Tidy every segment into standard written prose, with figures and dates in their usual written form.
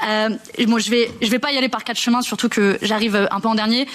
Moi, je vais pas y aller par quatre chemins, surtout que j'arrive un peu en dernier.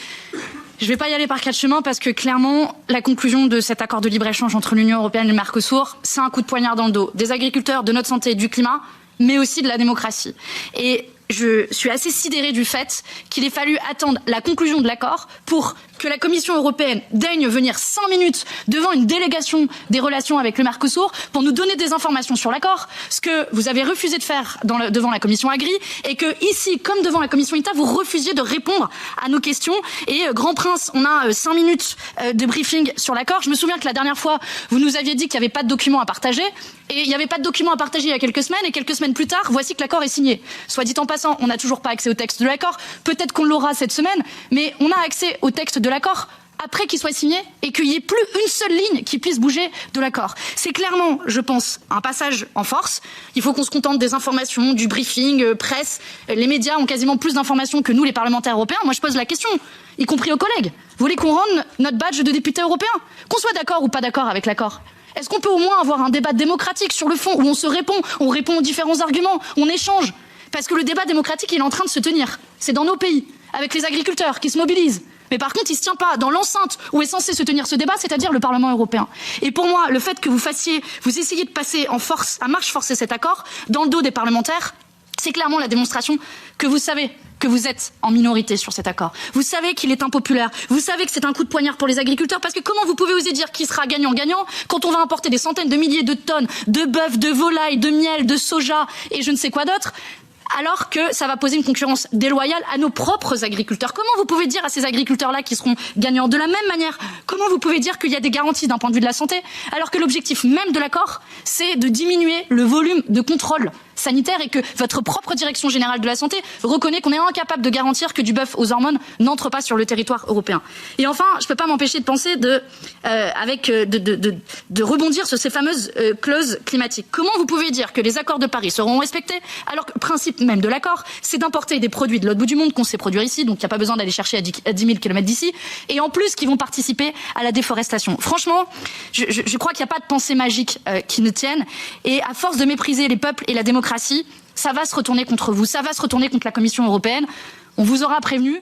Je vais pas y aller par quatre chemins parce que clairement, la conclusion de cet accord de libre-échange entre l'Union européenne et le Mercosur, c'est un coup de poignard dans le dos des agriculteurs, de notre santé et du climat, mais aussi de la démocratie. Et je suis assez sidérée du fait qu'il ait fallu attendre la conclusion de l'accord pour que la Commission européenne daigne venir 5 minutes devant une délégation des relations avec le Mercosur pour nous donner des informations sur l'accord, ce que vous avez refusé de faire devant la Commission Agri, et que ici, comme devant la Commission INTA, vous refusiez de répondre à nos questions. Et Grand Prince, on a 5 minutes de briefing sur l'accord. Je me souviens que la dernière fois, vous nous aviez dit qu'il n'y avait pas de documents à partager, et il n'y avait pas de documents à partager il y a quelques semaines, et quelques semaines plus tard, voici que l'accord est signé. Soit dit en passant, on n'a toujours pas accès au texte de l'accord, peut-être qu'on l'aura cette semaine, mais on a accès au texte de l'accord après qu'il soit signé et qu'il n'y ait plus une seule ligne qui puisse bouger de l'accord. C'est clairement, je pense, un passage en force. Il faut qu'on se contente des informations, du briefing, presse. Les médias ont quasiment plus d'informations que nous, les parlementaires européens. Moi, je pose la question, y compris aux collègues. Vous voulez qu'on rende notre badge de député européen? Qu'on soit d'accord ou pas d'accord avec l'accord? Est-ce qu'on peut au moins avoir un débat démocratique sur le fond où on répond aux différents arguments, on échange? Parce que le débat démocratique, il est en train de se tenir. C'est dans nos pays, avec les agriculteurs qui se mobilisent. Mais par contre, il ne se tient pas dans l'enceinte où est censé se tenir ce débat, c'est-à-dire le Parlement européen. Et pour moi, le fait que vous essayez de passer en force, à marche forcée cet accord, dans le dos des parlementaires, c'est clairement la démonstration que vous savez que vous êtes en minorité sur cet accord. Vous savez qu'il est impopulaire. Vous savez que c'est un coup de poignard pour les agriculteurs, parce que comment vous pouvez oser dire qu'il sera gagnant-gagnant quand on va importer des centaines de milliers de tonnes de bœuf, de volaille, de miel, de soja et je ne sais quoi d'autre, alors que ça va poser une concurrence déloyale à nos propres agriculteurs? Comment vous pouvez dire à ces agriculteurs-là qui seront gagnants de la même manière? Comment vous pouvez dire qu'il y a des garanties d'un point de vue de la santé, alors que l'objectif même de l'accord, c'est de diminuer le volume de contrôle sanitaire et que votre propre direction générale de la santé reconnaît qu'on est incapable de garantir que du bœuf aux hormones n'entre pas sur le territoire européen. Et enfin, je ne peux pas m'empêcher de penser de rebondir sur ces fameuses clauses climatiques. Comment vous pouvez dire que les accords de Paris seront respectés alors que le principe même de l'accord, c'est d'importer des produits de l'autre bout du monde qu'on sait produire ici, donc il n'y a pas besoin d'aller chercher à 10 000 km d'ici, et en plus qui vont participer à la déforestation. Franchement, je crois qu'il n'y a pas de pensée magique qui ne tienne, et à force de mépriser les peuples et la démocratie, ça va se retourner contre vous, ça va se retourner contre la Commission européenne. On vous aura prévenu.